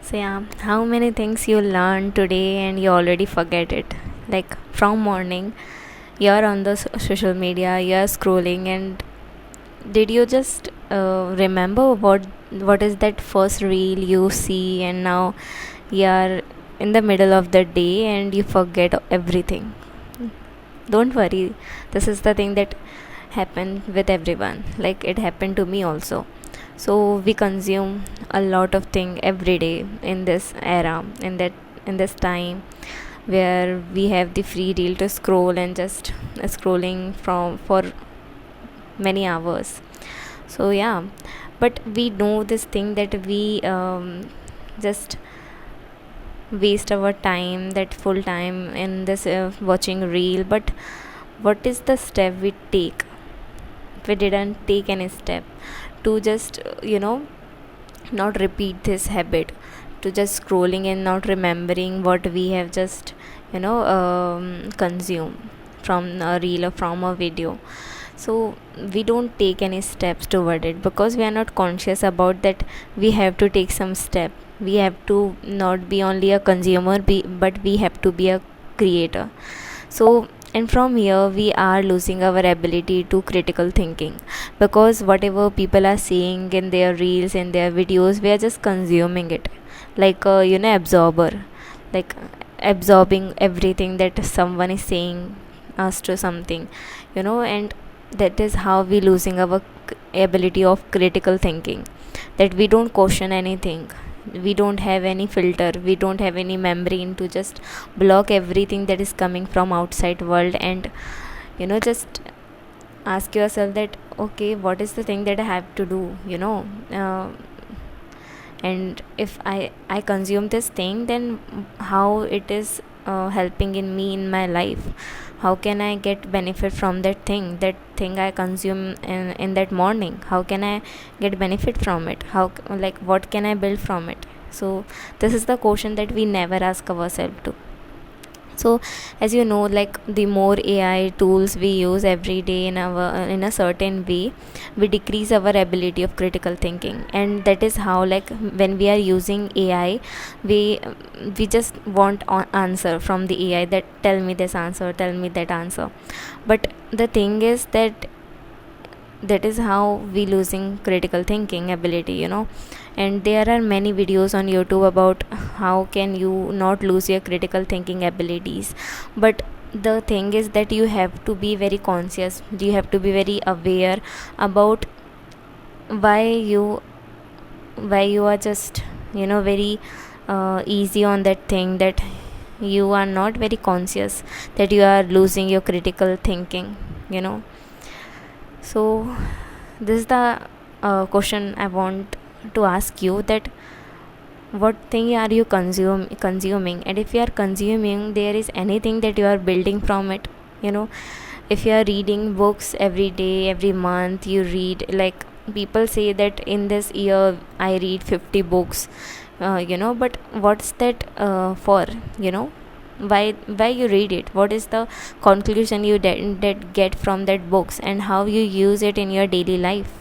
So yeah, how many things you learned today and you already forget it? Like from morning, you're on the social media, you're scrolling, and did you just remember what is that first reel you see, and now you're in the middle of the day and you forget everything? Don't worry, this is the thing that happened with everyone. Like it happened to me also. So we consume a lot of thing every day in this era, in this time where we have the free deal to scroll and just scrolling from for many hours. So yeah, but we know this thing that we just waste our time, that full time in this watching reel. But what is the step we take? We didn't take any step to just not repeat this habit, to just scrolling and not remembering what we have just consumed from a reel or from a video. So we don't take any steps toward it because we are not conscious about that. We have to take some step. We have to not be only a consumer, but we have to be a creator. So and from here we are losing our ability to critical thinking, because whatever people are saying in their reels, in their videos, we are just consuming it like a absorber, like absorbing everything that someone is saying us to something, and that is how we losing our ability of critical thinking, that we don't question anything. We don't have any filter, we don't have any membrane to just block everything that is coming from outside world, and just ask yourself that okay, what is the thing that I have to do, and if I consume this thing, then how it is helping in me in my life. How can I get benefit from that thing I consume in that morning? How can I get benefit from it? Like what can I build from it? So this is the question that we never ask ourselves to. So as you know, like the more AI tools we use every day in a certain way, we decrease our ability of critical thinking. And that is how, like, when we are using AI, we we just want answer from the AI, that tell me this answer, tell me that answer. But the thing is that that is how we losing critical thinking ability, and there are many videos on YouTube about how can you not lose your critical thinking abilities. But the thing is that you have to be very conscious, you have to be very aware about why you are just very easy on that thing, that you are not very conscious that you are losing your critical thinking, you know so this is the question I want to ask you, that what thing are you consuming, and if you are consuming, there is anything that you are building from it. If you are reading books every day, every month you read, like people say that in this year I read 50 books, but what's that for? Why you read it? What is the conclusion you that get from that books, and how you use it in your daily life?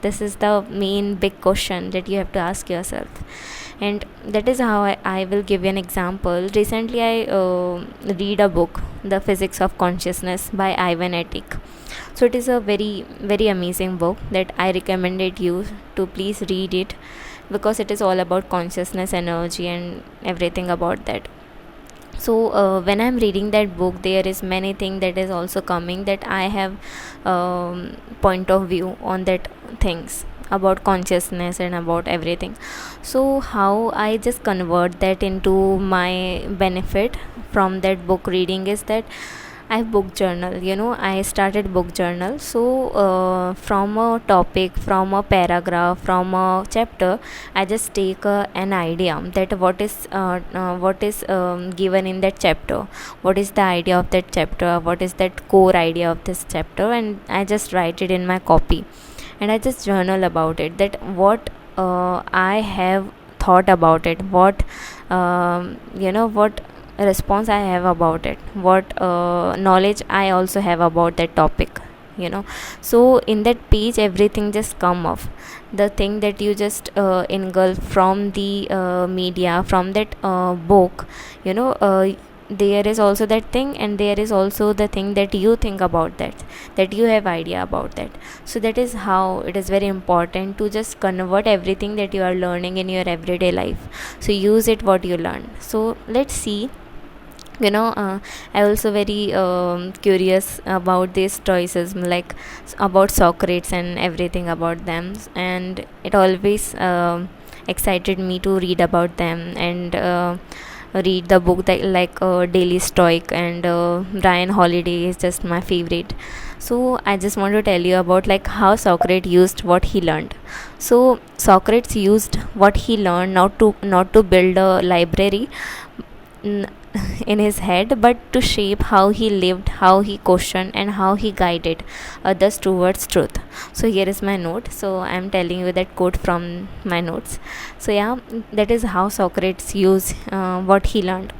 This is the main big question that you have to ask yourself. And that is how I will give you an example. Recently I read a book, The Physics of Consciousness by Ivan Ethic. So it is a very very amazing book that I recommended you to please read it, because it is all about consciousness, energy, and everything about that. So when I'm reading that book, there is many thing that is also coming, that I have point of view on that things about consciousness and about everything. So how I just convert that into my benefit from that book reading is that I book journal. I started book journal. So from a topic, from a paragraph, from a chapter, I just take an idea that what is given in that chapter, what is the idea of that chapter, what is that core idea of this chapter, and I just write it in my copy, and I just journal about it, that what I have thought about it, what response I have about it, what knowledge I also have about that topic, So in that page everything just come off, the thing that you just engulf from the media, from that book. There is also that thing, and there is also the thing that you think about that you have idea about that. So that is how it is very important to just convert everything that you are learning in your everyday life. So use it what you learn. So let's see. I also very curious about these stoicism, like about Socrates and everything about them, and it always excited me to read about them, and read the book that like Daily Stoic, and Ryan Holiday is just my favorite. So I just want to tell you about like how Socrates used what he learned. So Socrates used what he learned not to build a library n- in his head, but to shape how he lived, how he questioned, and how he guided others towards truth. So here is my note. So I'm telling you that quote from my notes. So yeah, that is how Socrates used what he learned.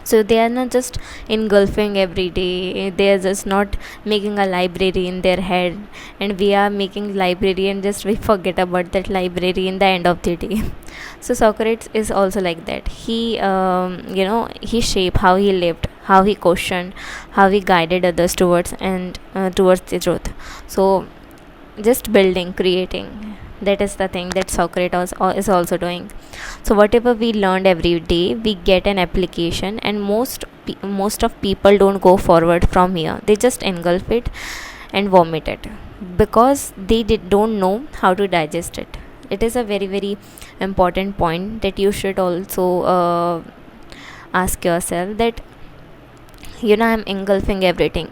So they are not just engulfing every day, they are just not making a library in their head, and we are making library and just we forget about that library in the end of the day. So Socrates is also like that. He shaped how he lived, how he questioned, how he guided others towards and towards the truth. So just building, creating, that is the thing that Socrates is also doing. So whatever we learned every day, we get an application, and most of people don't go forward from here. They just engulf it and vomit it, because they don't know how to digest it. It is a very very important point that you should also ask yourself, that I'm engulfing everything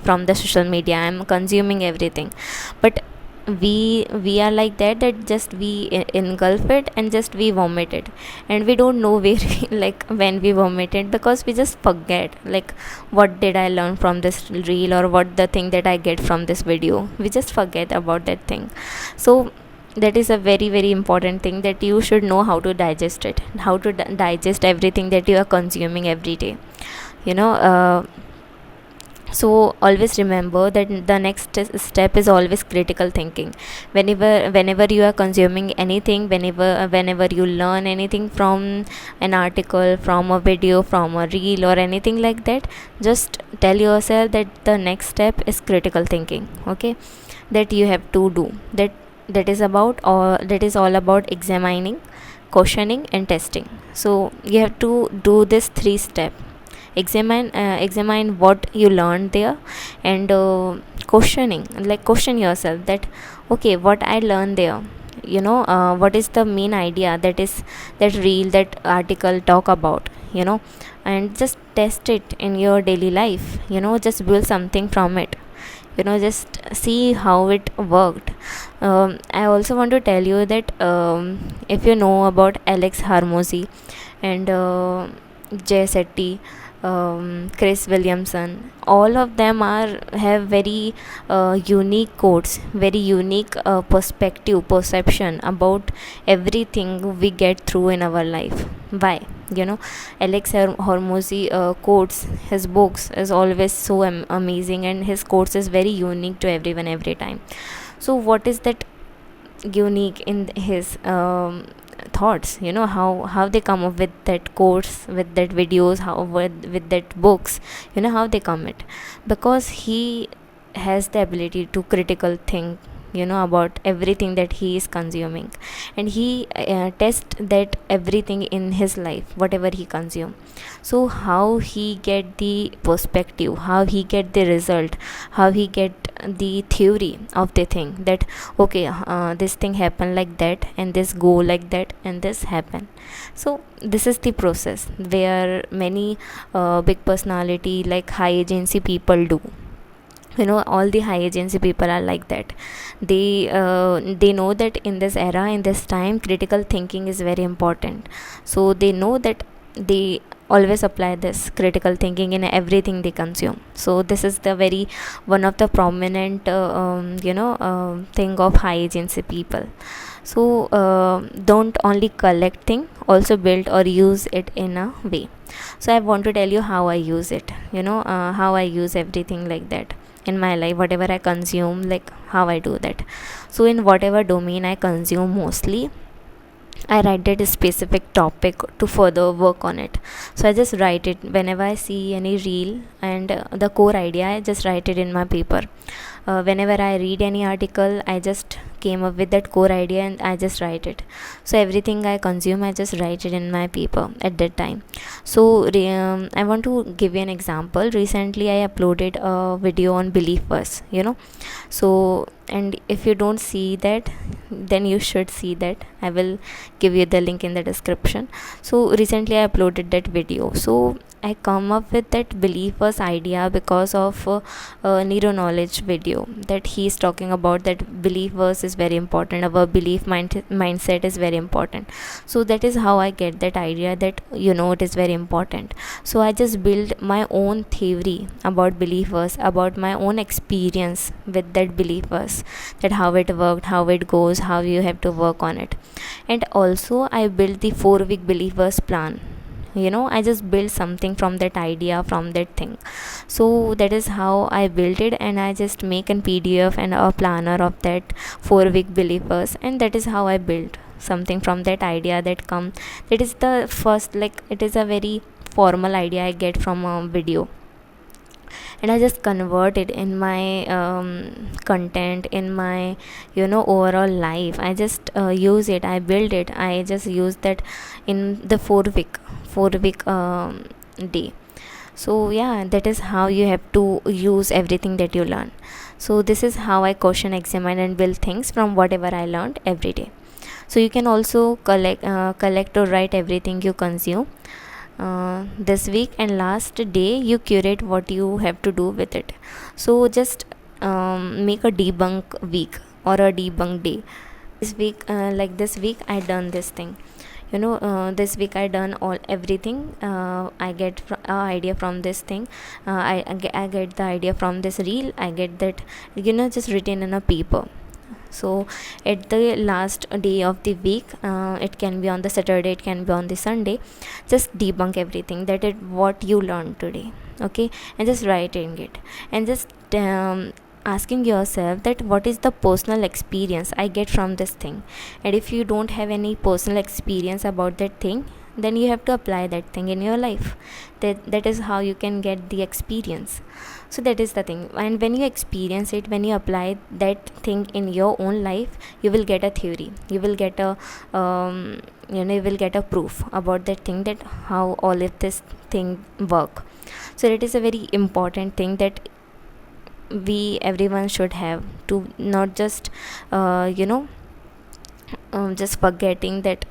from the social media, I'm consuming everything. But we are like that just we engulf it and just we vomit it, and we don't know where like when we vomit it, because we just forget like what did I learn from this reel, or what the thing that I get from this video. We just forget about that thing. So that is a very very important thing, that you should know how to digest it, how to digest everything that you are consuming every day. you know uh, so always remember that the next step is always critical thinking. Whenever you are consuming anything, whenever you learn anything from an article, from a video, from a reel, or anything like that, just tell yourself that the next step is critical thinking. Okay, that you have to do that. That is all about examining, questioning, and testing. So you have to do this three step: examine what you learned there, and questioning, like question yourself that okay, what I learned there, what is the main idea that is that reel, that article talk about, and just test it in your daily life. Just build something from it. Just see how it worked. I also want to tell you that if you know about Alex Harmozy and Jay Shetty, Chris Williamson, all of them have very unique quotes, very unique perception about everything we get through in our life. Why? Alex Hormozy quotes, his books is always so amazing, and his quotes is very unique to everyone every time. So what is that unique in his thoughts? How they come up with that quotes, with that videos, how with that books, how they come it, because he has the ability to critical think, about everything that he is consuming, and he test that everything in his life, whatever he consume. So how he get the perspective, how he get the result, how he get the theory of the thing, that okay, this thing happen like that, and this go like that, and this happen. So this is the process where many big personality, like high agency people do. All the high agency people are like that. They know that in this era, in this time, critical thinking is very important. So they know that they always apply this critical thinking in everything they consume. So this is the very one of the prominent thing of high agency people. So don't only collect thing, also build or use it in a way. So I want to tell you how I use it, how I use everything like that in my life, whatever I consume, like how I do that. So in whatever domain I consume, mostly I write that specific topic to further work on it. So I just write it whenever I see any reel, and the core idea, I just write it in my paper. Whenever I read any article, I just came up with that core idea and I just write it. So everything I consume, I just write it in my paper at that time. So I want to give you an example. Recently I uploaded a video on belief verse, so, and if you don't see that, then you should see that. I will give you the link in the description. So recently I uploaded that video. So I come up with that believers idea because of neuro knowledge video, that he is talking about that believers is very important, our mindset is very important. So that is how I get that idea, that it is very important. So I just build my own theory about believers, about my own experience with that believers, that how it worked, how it goes, how you have to work on it. And also I built the 4-week believers plan. I just built something from that idea, from that thing. So that is how I built it, and I just make an PDF and a planner of that 4-week believers, and that is how I built something from that idea that is the first, like it is a very formal idea I get from a video, and I just convert it in my content, in my overall life. I just use it, I build it, I just use that in the 4 week day. So yeah, that is how you have to use everything that you learn. So this is how I question, examine and build things from whatever I learned every day. So you can also collect or write everything you consume this week, and last day you curate what you have to do with it. So just make a debunk week or a debunk day. This week, this week I done this thing, this week I done all everything. I get idea from this thing. I get the idea from this reel. I get that, just written in a paper. So at the last day of the week, it can be on the Saturday, it can be on the Sunday, just debunk everything that is what you learned today. Okay, and just writing it, and just asking yourself that what is the personal experience I get from this thing. And if you don't have any personal experience about that thing, then you have to apply that thing in your life. That is how you can get the experience. So that is the thing, and when you experience it, when you apply that thing in your own life, you will get a theory, you will get a you will get a proof about that thing, that how all of this thing work. So it is a very important thing that everyone should have, to not just just forgetting that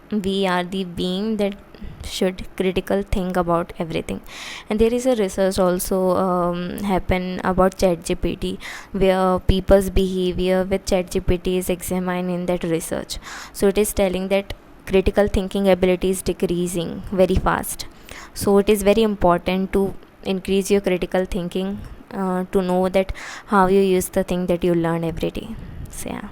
we are the being that should critical think about everything. And there is a research also happen about ChatGPT, where people's behavior with ChatGPT is examined in that research. So it is telling that critical thinking ability is decreasing very fast. So it is very important to increase your critical thinking, to know that how you use the thing that you learn every day. So yeah.